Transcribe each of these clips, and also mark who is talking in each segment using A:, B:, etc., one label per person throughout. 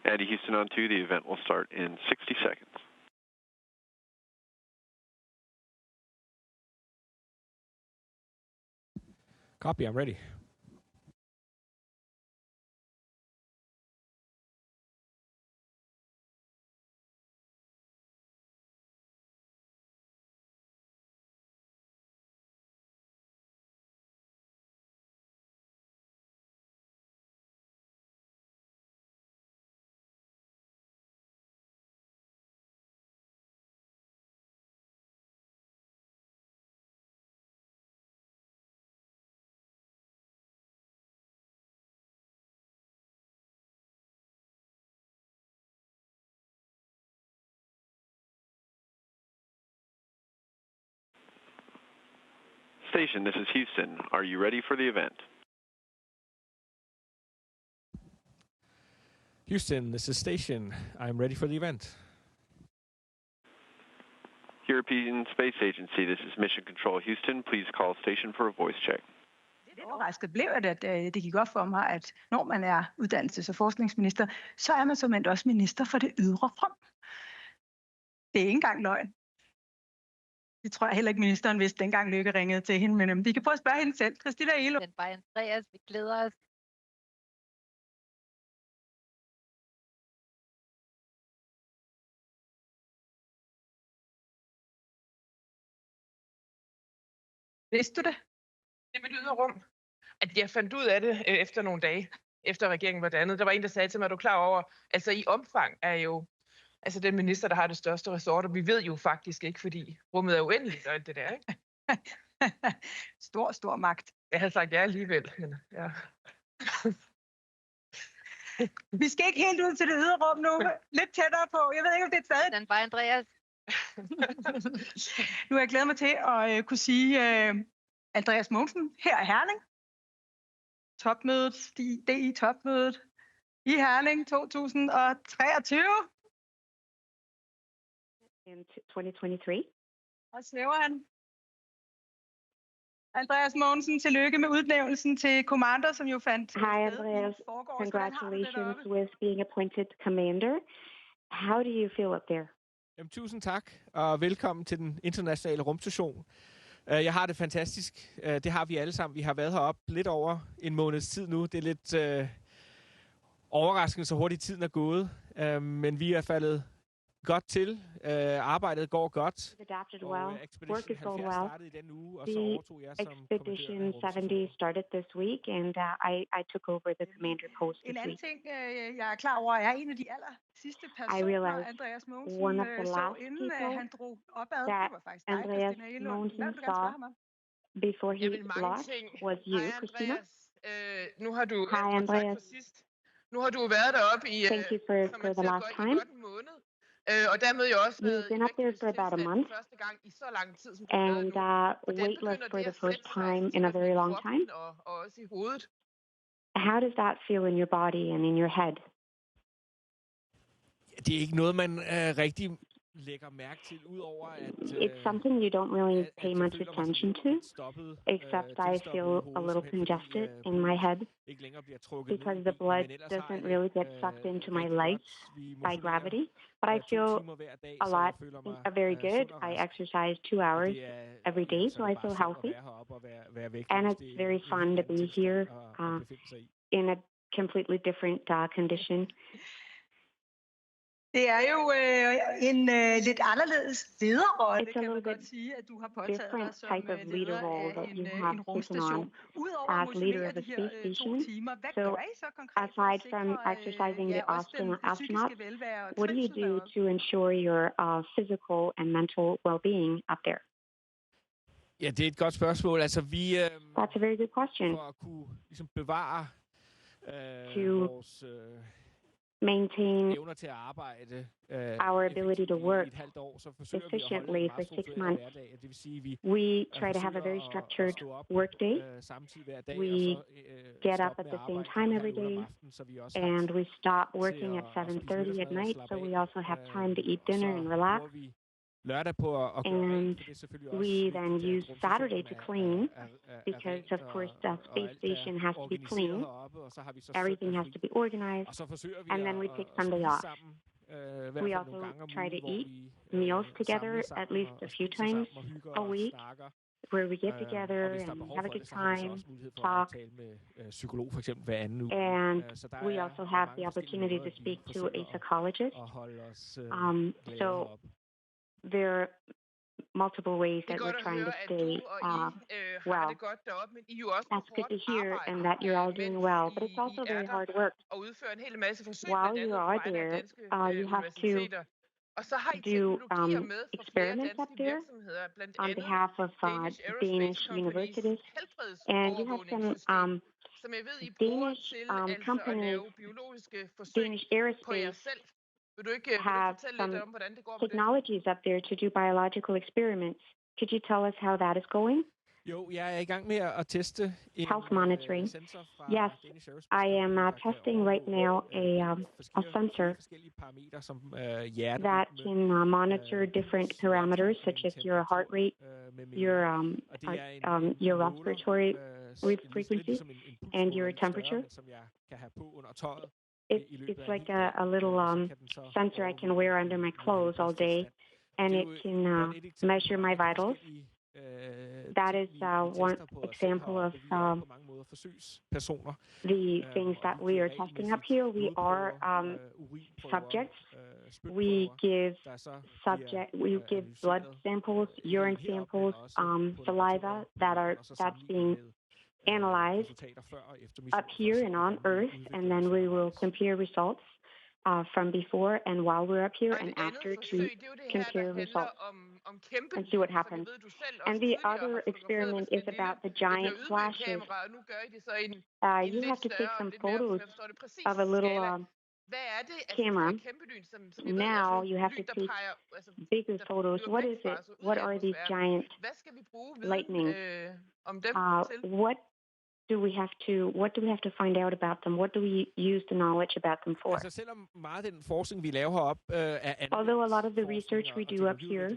A: Andy Houston on 2, the event will start in 60 seconds.
B: Copy, I'm ready.
A: Station, this is Houston. Are you ready for the event?
B: Houston, this is Station. I'm ready for the event.
A: European Space Agency, this is Mission Control Houston. Please call station for a voice check.
C: Lidt overrasket blev jeg, at det gik op for mig, at når man er uddannelses- og forskningsminister, så er man såmænd også minister for det ydre rum. Det er ikke engang løgn. Det tror jeg heller ikke, ministeren vidste, dengang Lykke ringede til hende, men vi kan prøve at spørge hende selv. Christina Elo.
D: Den bare Andreas, vi glæder os.
C: Vidste du det?
E: Det med det ydre rum. At jeg fandt ud af det efter nogle dage, efter regeringen var dannet. Der var en, der sagde til mig, er du klar over, altså i omfang er jo altså den minister, der har det største ressort, og vi ved jo faktisk ikke, fordi rummet er uendeligt og alt det der, ikke?
C: Stor magt.
E: Jeg havde sagt ja alligevel. Men, ja.
C: Vi skal ikke helt ud til det ydre rum nu. Lidt tættere på. Jeg ved ikke, om det er stadig.
D: Den bare Andreas.
C: Nu har jeg glædet mig til at kunne sige Andreas Mogensen her i Herning. Topmødet, DI-topmødet i Herning 2023.
F: In 2023.
C: Og svæver han. Andreas Mogensen, tillykke med udnævnelsen til commander, som jo fandt sted.
F: Hi, Andreas. Congratulations with being appointed commander. How do you feel up there?
B: Jamen, tusind tak, og velkommen til den internationale rumstation. Jeg har det fantastisk. Det har vi alle sammen. Vi har været heroppe lidt over en måneds tid nu. Det er lidt overraskende, så hurtigt tiden er gået. Men vi er faldet godt til. Arbejdet går godt.
F: Work is going well. The Expedition 70 started this week, and I took over the commander post this week.
C: En anden ting, jeg er klar over, er en af de aller sidste personer, Andreas Mogensen så, inden han drog opad. Det var faktisk dig, Christina Elo. Hvad vil du gerne spørge ham om?
F: Before he lost was you, Christina.
E: Nu har du
F: Hi, Andreas.
E: Nu har du været deroppe i
F: Thank you for the last time.
E: Og dermed jo også
F: You've been up there for about a month, and weightless for the first time in a very long time. How does that feel in your body and in your head?
B: Det er ikke noget, man rigtig lægger mærke til, udover at
F: it's something you don't really pay much attention to, except I feel a little congested in my head because the blood doesn't really get sucked into my legs by gravity. But I feel very good. I exercise 2 hours every day, so I feel healthy. And it's very fun to be here in a completely different condition.
C: Det er jo en lidt anderledes lederrolle, kan man godt sige, at du har påtaget dig som leder af en rumstation. Udover at motionere de her 2 timer, hvad gør I så konkret for at sikre den psykiske velvære og
F: what do you do to ensure your physical and mental well-being up there?
B: Ja, det er et godt spørgsmål. Altså, vi
F: That's a very good question.
B: For at kunne ligesom bevare vores
F: maintain
B: til at arbejde,
F: our ability to work efficiently for 6 months. We try to have a very structured work day. We get up at the same time every day, and we stop working at 7:30 at night, so we also have time to eat dinner and relax. And we then use Saturday to clean because, of course, the space station has to be clean. Everything has to be organized. And then we take Sunday off. We also try to eat meals together at least a few times a week, where we get together and have a good time, talk. And we also have the opportunity to speak to a psychologist. So there are multiple ways that we're trying to stay well. That's good to hear, and that you're all doing well. But it's also very hard work. While you are there, you have to do experiments up there on behalf of Danish universities. And you have some Danish companies, Danish aerospace, have some technologies up there to do biological experiments. Could you tell us how that is going?
B: Jo, jeg i gang med at teste
F: health monitoring. Yes, I am testing right now a sensor that can monitor different parameters such as your heart rate, your respiratory frequency, and your temperature. It's like a little sensor I can wear under my clothes all day, and it can measure my vitals. That is one example of the things that we are testing up here. We are subjects. We give blood samples, urine samples, saliva that's being analyzed up here and on Earth, and then we will compare results from before and while we're up here and after to compare results and see what happens. And the other experiment is about the giant flashes. You have to take some photos of a little camera. Now you have to take bigger photos. What is it? What are these giant lightnings? What do we have to find out about them? What do we use the knowledge about them for? Although a lot of the research we do up here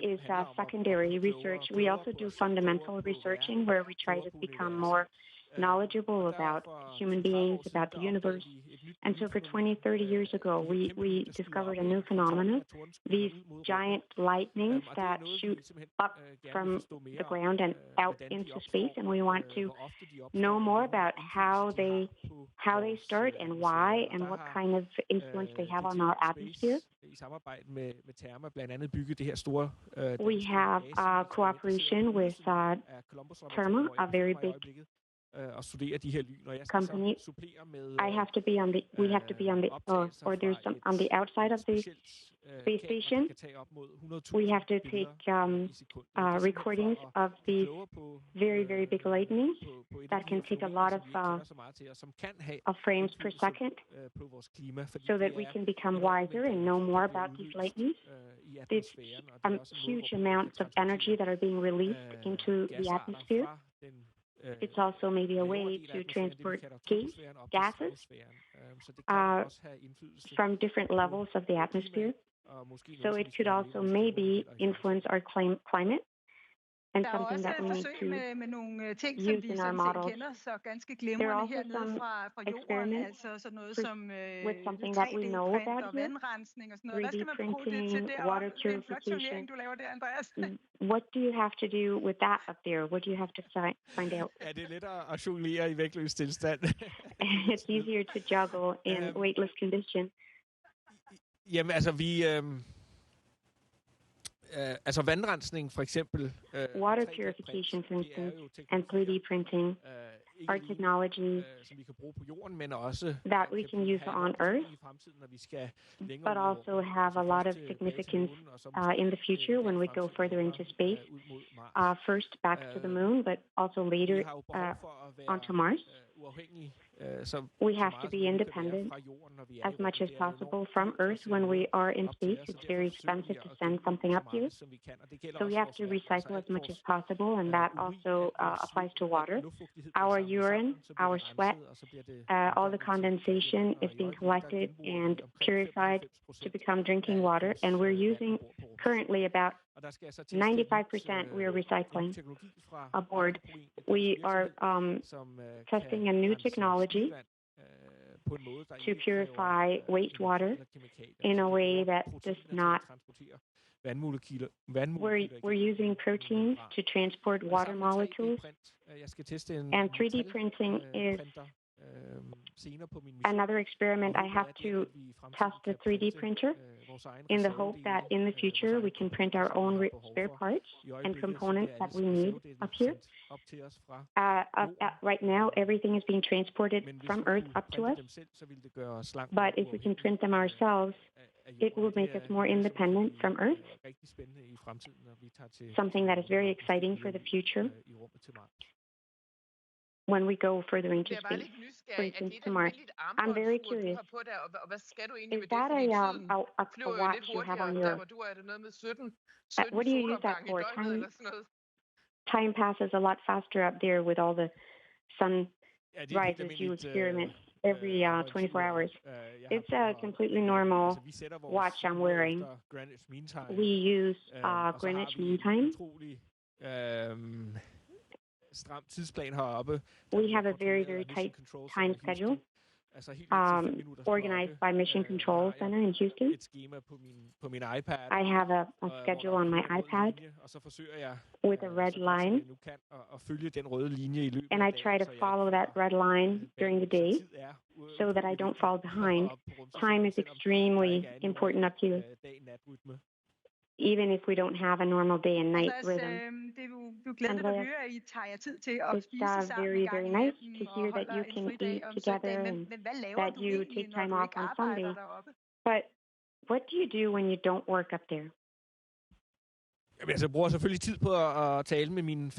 F: is secondary research, we also do fundamental researching where we try to become more knowledgeable about human beings, about the universe. And so for 20, 30 years ago, we discovered a new phenomenon, these giant lightnings that shoot up from the ground and out into space. And we want to know more about how they start and why and what kind of influence they have on our atmosphere. We have cooperation with Therma, a very big company. We have to be on the outside of the space station. We have to take recordings of these very, very big lightnings that can take a lot of frames per second so that we can become wiser and know more about these lightnings. There's huge amounts of energy that are being released into the atmosphere. It's also maybe a way to transport gases from different levels of the atmosphere. So it could also maybe influence our climate. And something that we need to use in our models. There are also some experiments with something that we know about here, 3D printing, water purification. What do you have to do with that up there? What do you have to find out? It's easier to juggle in weightless condition.
B: vandrensning for eksempel.
F: Water purification, for instance, and 3D printing are technologies that we can use on Earth, but also have a lot of significance in the future when we go further into space. First back to the moon, but also later onto Mars. We have to be independent as much as possible from Earth when we are in space. It's very expensive to send something up here. So we have to recycle as much as possible, and that also applies to water. Our urine, our sweat, all the condensation is being collected and purified to become drinking water, and we're using currently about 95% we are recycling aboard. We are testing a new technology to purify wastewater in a way that does not. We're using proteins to transport water molecules, and 3D printing is another experiment. I have to test the 3D printer in the hope that in the future we can print our own spare parts and components that we need up here. Right now, everything is being transported from Earth up to us, but if we can print them ourselves, it will make us more independent from Earth, something that is very exciting for the future when we go further into space, for instance, to Mars. I'm very curious. Is that a watch you have on your... what do you use that for? Time passes a lot faster up there with all the sunrises you experiment every 24 hours. It's a completely normal watch I'm wearing. We use Greenwich Mean Time. We have a very, very tight time schedule organized by Mission Control Center in Houston. I have a schedule on my iPad with a red line, and I try to follow that red line during the day so that I don't fall behind. Time is extremely important up here, even if we don't have a normal day and night rhythm. It's very, very nice to hear that you can eat together and that you take time off on Sunday. But what do you do when you don't work up there?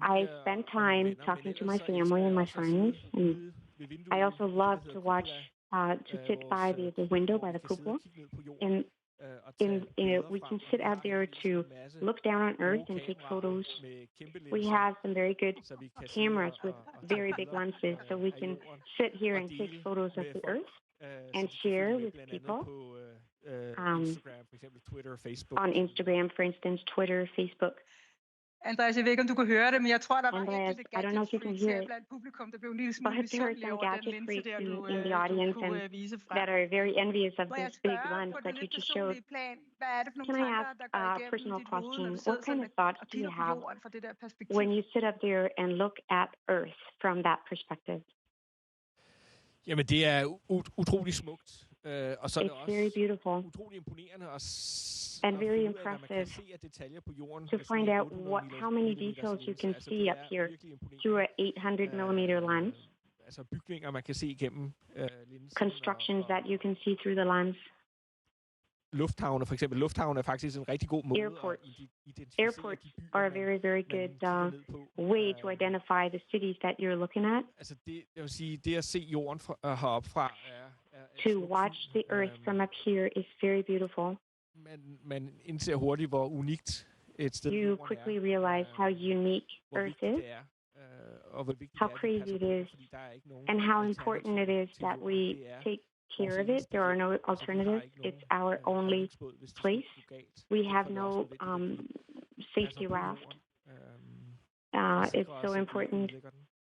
F: I spend time talking to my family and my friends, and I also love to watch, to sit by the window by the cupola, and we can sit out there to look down on Earth and take photos. We have some very good cameras with very big lenses, so we can sit here and take photos of the Earth and share with people on Instagram, for instance, Twitter, Facebook.
C: Andreas, jeg ved ikke, om du kan høre det, men jeg tror, der var
F: Andreas,
C: enkelte gadget-freaks her blandt publikum, der blev en lille smule misundelige over den linse der, du kunne vise frem.
F: That are very envious of this big lens that you just showed.
C: Hvad er det for nogle tanker, der går igennem dit hoved, når du sidder sådan og kigger på jorden fra det der perspektiv?
F: When you sit up there and look at Earth from that perspective?
B: Jamen, det er utrolig smukt. Og så er det
F: også
B: utrolig imponerende
F: and very impressive to find out how many details you can see up here through an 800-millimeter lens.
B: Bygninger, man kan se igennem
F: constructions that you can see through the lens.
B: Lufthavne, for eksempel. Lufthavne er faktisk en rigtig god måde
F: Airports are a very, very good way to identify the cities that you're looking at.
B: Altså jeg vil sige, det at se jorden heroppe fra
F: to watch the Earth from up here is very beautiful.
B: Man indser hurtigt, hvor unikt et sted
F: you quickly realize how unique Earth is, how crazy it is, and how important it is that we take care of it. There are no alternatives. It's our only place. We have no safety raft. It's so important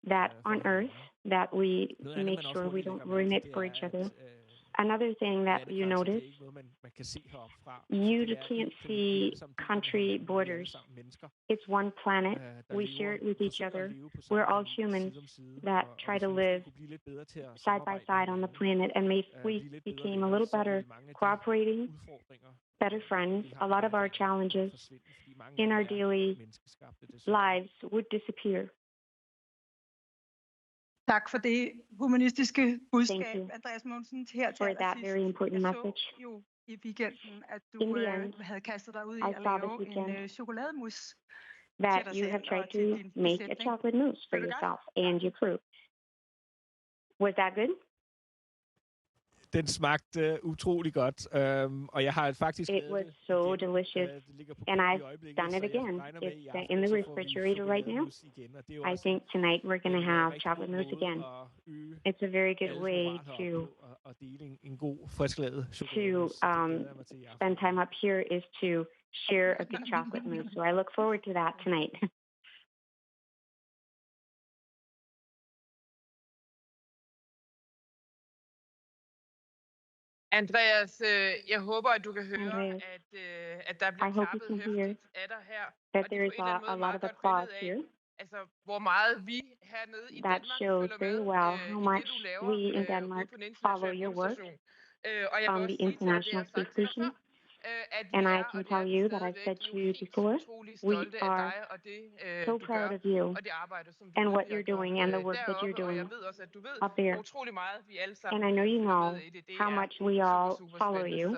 F: that on Earth that we make sure we don't ruin it for each other. Another thing that you notice, you can't see country borders. It's one planet. We share it with each other. We're all humans that try to live side by side on the planet. And if we became a little better cooperating, better friends, a lot of our challenges in our daily lives would disappear.
C: Tak for det humanistiske budskab, Andreas Mogensen, her til
F: allersidst. Jeg
C: så jo i weekenden, at du havde kastet dig ud i at lave en chokolademus
F: that you have tried to make a chocolate mousse for yourself and your crew. Was that good?
B: Den smagte utrolig godt, og jeg har faktisk
F: It was so delicious, and I've done it again. It's in the refrigerator right now. I think tonight we're going to have chocolate mousse again. It's a very good way to spend time up here is to share a good chocolate mousse. So I look forward to that tonight.
E: Andreas, jeg håber, at du kan høre, at der bliver klappet høfligt af dig her.
F: That there is a lot of applause here.
E: Altså, hvor meget vi hernede i
F: That
E: Danmark
F: shows
E: følger
F: very
E: med
F: well
E: i
F: how
E: det,
F: much
E: du laver
F: we in Denmark
E: ude på den
F: follow
E: internationale
F: your work
E: rumstation. Og jeg vil
F: on
E: også
F: the
E: sige til dig, det
F: International
E: jeg har sagt
F: Space
E: til dig
F: Station.
E: før, at vi
F: And I
E: er,
F: can
E: og det
F: tell
E: er vi
F: you that I've
E: stadigvæk
F: said to you
E: helt
F: before,
E: utrolig
F: we
E: stolte af
F: are
E: dig og det,
F: so
E: du
F: proud
E: gør,
F: of you
E: og det arbejde, som du
F: and what
E: virkelig har
F: you're doing
E: gjort
F: and the work that you're
E: deroppe. Og
F: doing
E: jeg ved også, at du ved
F: up there.
E: utrolig meget, vi alle
F: And
E: sammen
F: I know you
E: følger
F: know
E: med i det. Det
F: how
E: er
F: much we all follow
E: spændende,
F: you.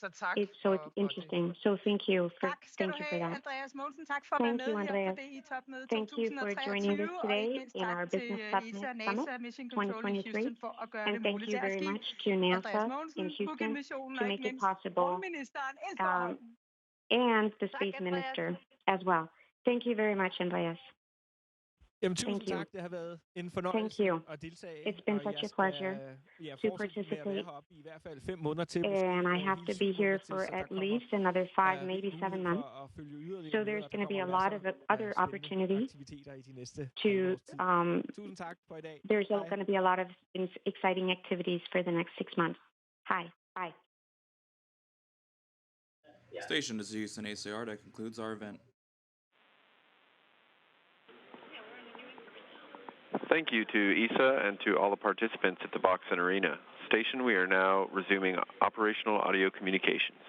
E: så tak
F: It's
E: for
F: interesting. So thank you for
C: Tak skal du have,
F: that.
C: Andreas Mogensen. Tak for at være
F: Thank you,
C: med her
F: Andreas.
C: på DI-topmødet
F: Thank you for joining us
C: 2023, og
F: today
C: ikke mindst
F: in
C: tak
F: our
C: til
F: Business
C: ESA
F: Summit
C: NASA Mission Control i
F: 2023.
C: Houston for at gøre
F: And
C: det
F: thank
C: muligt.
F: you
C: Så jeg
F: very
C: skal
F: much to
C: Andreas
F: NASA
C: Mogensen,
F: in Houston
C: Cook-missionen
F: to
C: og
F: make
C: ikke
F: it
C: mindst
F: possible,
C: rumministeren en stor hånd.
F: and the
D: Tak,
F: Space
D: Andreas.
F: Minister as well. Thank you very much, Andreas.
B: Jamen, tusind tak. Det har været en fornøjelse at deltage.
F: It's been such a pleasure to participate.
B: I hvert fald 5 måneder til.
F: And I have to be here for at least another 5, maybe 7 months. So there's going to be a lot of other opportunities to, there's going to be a lot of exciting activities for the next 6 months. Hi. Bye.
G: Station to Houston ACR, that concludes our event.
A: Thank you to ESA and to all the participants at the Box and Arena. Station, we are now resuming operational audio communications.